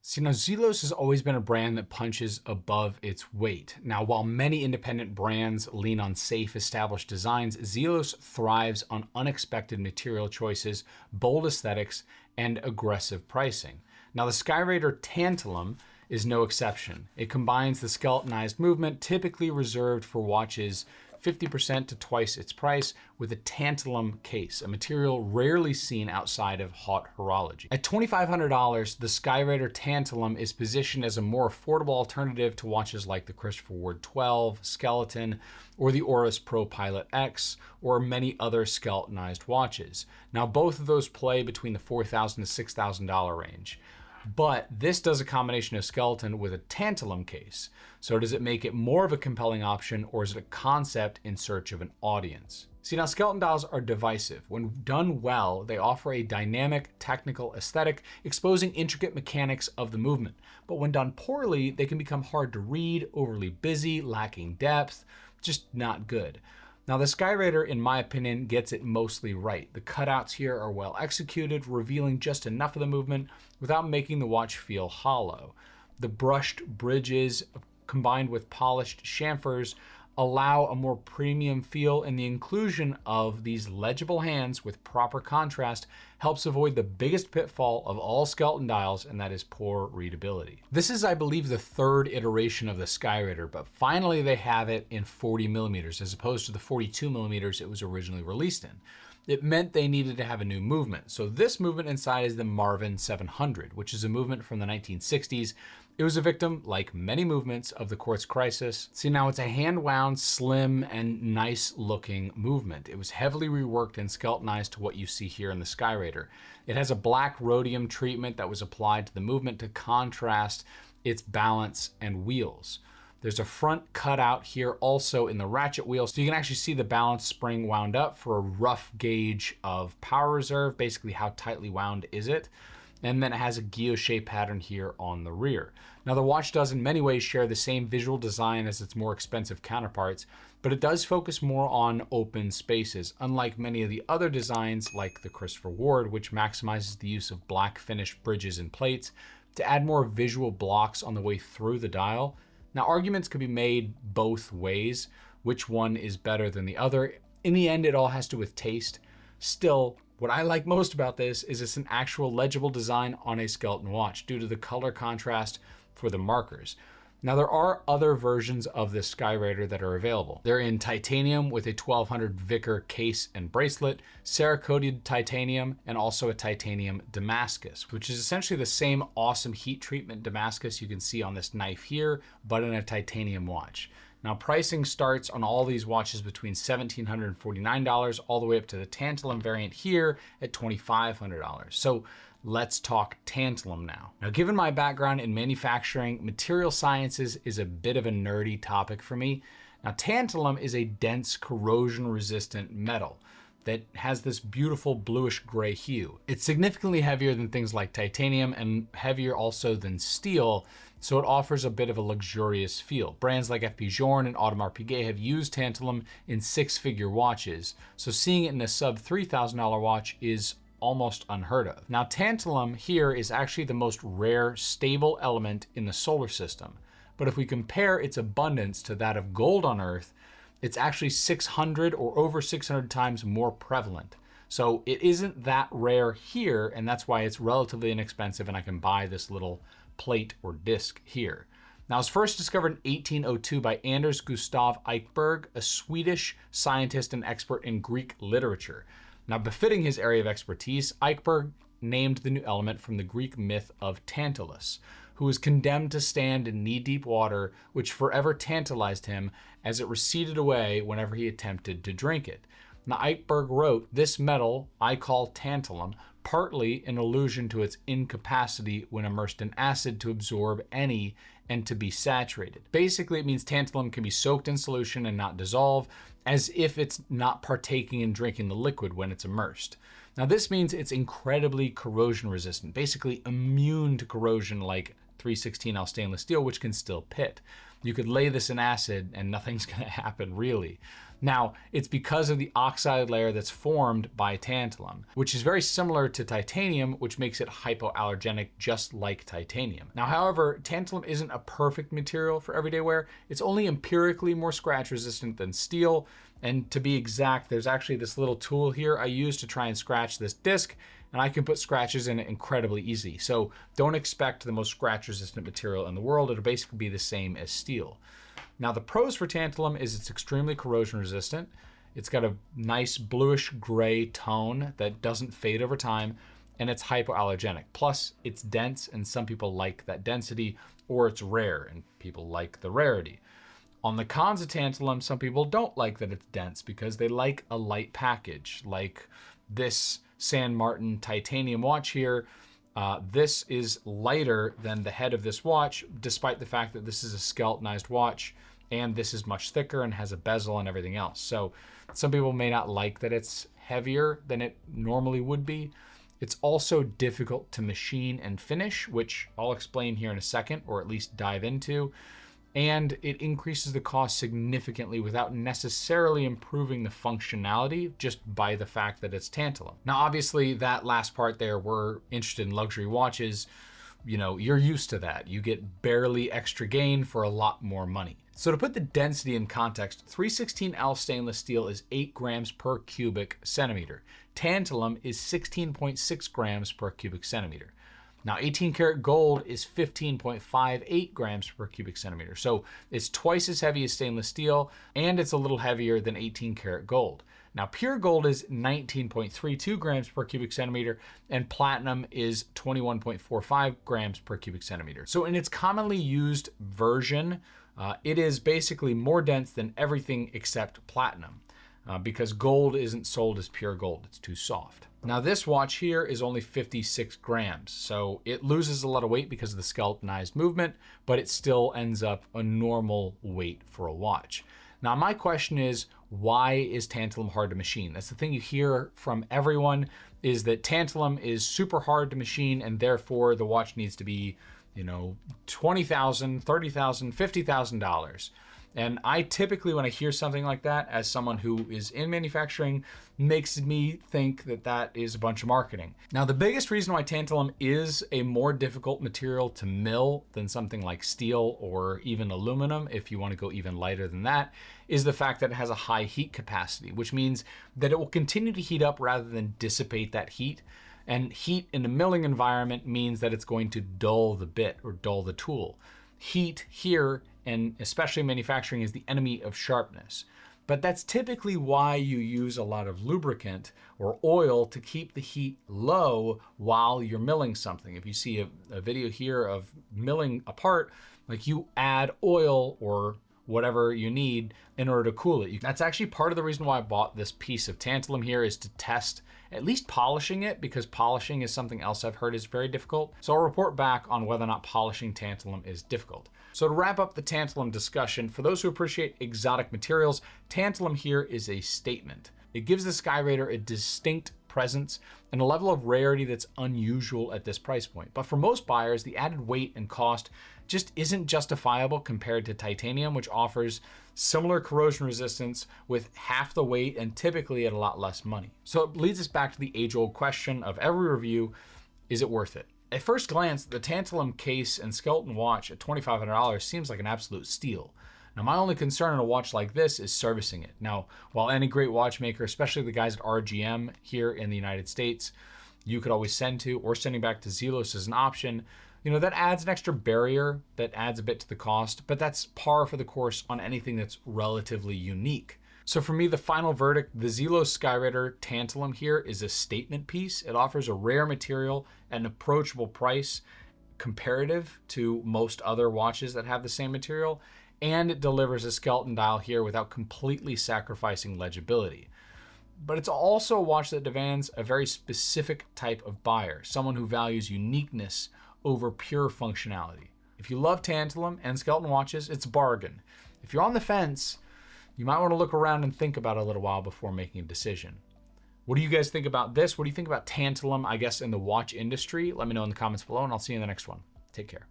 See, now Zelos has always been a brand that punches above its weight. Now, while many independent brands lean on safe, established designs, Zelos thrives on unexpected material choices, bold aesthetics, and aggressive pricing. Now, the Skyraider Tantalum is no exception. It combines the skeletonized movement typically reserved for watches 50% to twice its price with a tantalum case, a material rarely seen outside of hot horology. At $2,500, the Skyraider Tantalum is positioned as a more affordable alternative to watches like the Christopher Ward 12, Skeleton, or the Oris Pro Pilot X, or many other skeletonized watches. Now, both of those play between the $4,000 to $6,000 range. But this does a combination of skeleton with a tantalum case. So does it make it more of a compelling option, or is it a concept in search of an audience? See, now skeleton dials are divisive. When done well, they offer a dynamic technical aesthetic, exposing intricate mechanics of the movement. But when done poorly, they can become hard to read, overly busy, lacking depth, just not good. Now, the Skyraider, in my opinion, gets it mostly right. The cutouts here are well executed, revealing just enough of the movement without making the watch feel hollow. The brushed bridges combined with polished chamfers allow a more premium feel, and the inclusion of these legible hands with proper contrast helps avoid the biggest pitfall of all skeleton dials, and that is poor readability. This is, I believe, the third iteration of the Skyraider, but finally they have it in 40 millimeters as opposed to the 42 millimeters it was originally released in. It meant they needed to have a new movement. So this movement inside is the Marvin 700, which is a movement from the 1960s. It was a victim, like many movements, of the quartz crisis. See, now it's a hand-wound, slim, and nice-looking movement. It was heavily reworked and skeletonized to what you see here in the Skyraider. It has a black rhodium treatment that was applied to the movement to contrast its balance and wheels. There's a front cutout here also in the ratchet wheel, so you can actually see the balance spring wound up for a rough gauge of power reserve, basically how tightly wound is it. And then it has a guilloche pattern here on the rear. Now, the watch does in many ways share the same visual design as its more expensive counterparts, but it does focus more on open spaces, unlike many of the other designs like the Christopher Ward, which maximizes the use of black finished bridges and plates to add more visual blocks on the way through the dial. Now, arguments could be made both ways, which one is better than the other. In the end, it all has to do with taste. Still, what I like most about this is it's an actual legible design on a skeleton watch due to the color contrast for the markers. Now, there are other versions of this Skyraider that are available. They're in titanium with a 1200 Vickr case and bracelet, Cerakoted titanium, and also a titanium Damascus, which is essentially the same awesome heat treatment Damascus you can see on this knife here, but in a titanium watch. Now, pricing starts on all these watches between $1,749 all the way up to the Tantalum variant here at $2,500. So let's talk Tantalum now. Now, given my background in manufacturing, material sciences is a bit of a nerdy topic for me. Now, Tantalum is a dense, corrosion-resistant metal that has this beautiful bluish gray hue. It's significantly heavier than things like titanium and heavier also than steel, so it offers a bit of a luxurious feel. Brands like FP Journe and Audemars Piguet have used tantalum in six-figure watches, so seeing it in a sub $3,000 watch is almost unheard of. Now, tantalum here is actually the most rare, stable element in the solar system, but if we compare its abundance to that of gold on Earth, it's actually 600 or over 600 times more prevalent. So it isn't that rare here, and that's why it's relatively inexpensive and I can buy this little plate or disc here. Now, it was first discovered in 1802 by Anders Gustav Eichberg, a Swedish scientist and expert in Greek literature. Now, befitting his area of expertise, Eichberg named the new element from the Greek myth of Tantalus, who was condemned to stand in knee-deep water, which forever tantalized him as it receded away whenever he attempted to drink it. Now, Eichberg wrote, "This metal I call tantalum, partly in allusion to its incapacity when immersed in acid to absorb any and to be saturated." Basically, it means tantalum can be soaked in solution and not dissolve, as if it's not partaking in drinking the liquid when it's immersed. Now, this means it's incredibly corrosion resistant, basically immune to corrosion like 316L stainless steel, which can still pit. You could lay this in acid and nothing's going to happen really. Now, it's because of the oxide layer that's formed by tantalum, which is very similar to titanium, which makes it hypoallergenic just like titanium. Now, however, tantalum isn't a perfect material for everyday wear. It's only empirically more scratch resistant than steel. And to be exact, there's actually this little tool here I use to try and scratch this disc, and I can put scratches in it incredibly easy. So don't expect the most scratch resistant material in the world. It'll basically be the same as steel. Now, the pros for tantalum is it's extremely corrosion resistant. It's got a nice bluish gray tone that doesn't fade over time, and it's hypoallergenic. Plus, it's dense, and some people like that density, or it's rare, and people like the rarity. On the cons of tantalum, some people don't like that it's dense because they like a light package, like this San Martin titanium watch here. This is lighter than the head of this watch, despite the fact that this is a skeletonized watch, and this is much thicker and has a bezel and everything else. So some people may not like that it's heavier than it normally would be. It's also difficult to machine and finish, which I'll explain here in a second, or at least dive into. And it increases the cost significantly without necessarily improving the functionality just by the fact that it's tantalum. Now, obviously that last part there, we're interested in luxury watches. You know, you're used to that. You get barely extra gain for a lot more money. So to put the density in context, 316L stainless steel is 8 grams per cubic centimeter. Tantalum is 16.6 grams per cubic centimeter. Now, 18 karat gold is 15.58 grams per cubic centimeter. So it's twice as heavy as stainless steel, and it's a little heavier than 18 karat gold. Now, pure gold is 19.32 grams per cubic centimeter, and platinum is 21.45 grams per cubic centimeter. So in its commonly used version, it is basically more dense than everything except platinum, because gold isn't sold as pure gold. It's too soft. Now, this watch here is only 56 grams, so it loses a lot of weight because of the skeletonized movement, but it still ends up a normal weight for a watch. Now, my question is, why is tantalum hard to machine? That's the thing you hear from everyone, is that tantalum is super hard to machine, and therefore the watch needs to be, you know, $20,000, $30,000, $50,000. And I typically, when I hear something like that, as someone who is in manufacturing, makes me think that that is a bunch of marketing. Now, the biggest reason why tantalum is a more difficult material to mill than something like steel or even aluminum, if you want to go even lighter than that, is the fact that it has a high heat capacity, which means that it will continue to heat up rather than dissipate that heat. And heat in a milling environment means that it's going to dull the bit or dull the tool. Heat here, and especially manufacturing, is the enemy of sharpness. But that's typically why you use a lot of lubricant or oil to keep the heat low while you're milling something. If you see a video here of milling a part, like, you add oil or whatever you need in order to cool it. That's actually part of the reason why I bought this piece of tantalum here, is to test at least polishing it, because polishing is something else I've heard is very difficult. So I'll report back on whether or not polishing tantalum is difficult. So to wrap up the tantalum discussion, for those who appreciate exotic materials, tantalum here is a statement. It gives the Skyraider a distinct presence and a level of rarity that's unusual at this price point. But for most buyers, the added weight and cost just isn't justifiable compared to titanium, which offers similar corrosion resistance with half the weight and typically at a lot less money. So it leads us back to the age-old question of every review: is it worth it? At first glance, the tantalum case and skeleton watch at $2,500 seems like an absolute steal. Now, my only concern in a watch like this is servicing it. Now, while any great watchmaker, especially the guys at RGM here in the United States, you could always send to, or sending back to Zelos is an option, you know, that adds an extra barrier, that adds a bit to the cost, but that's par for the course on anything that's relatively unique. So for me, the final verdict, the Zelos Skyraider tantalum here is a statement piece. It offers a rare material at an approachable price comparative to most other watches that have the same material, and it delivers a skeleton dial here without completely sacrificing legibility. But it's also a watch that demands a very specific type of buyer, someone who values uniqueness over pure functionality. If you love tantalum and skeleton watches, it's a bargain. If you're on the fence, you might want to look around and think about it a little while before making a decision. What do you guys think about this? What do you think about tantalum, I guess, in the watch industry? Let me know in the comments below, and I'll see you in the next one. Take care.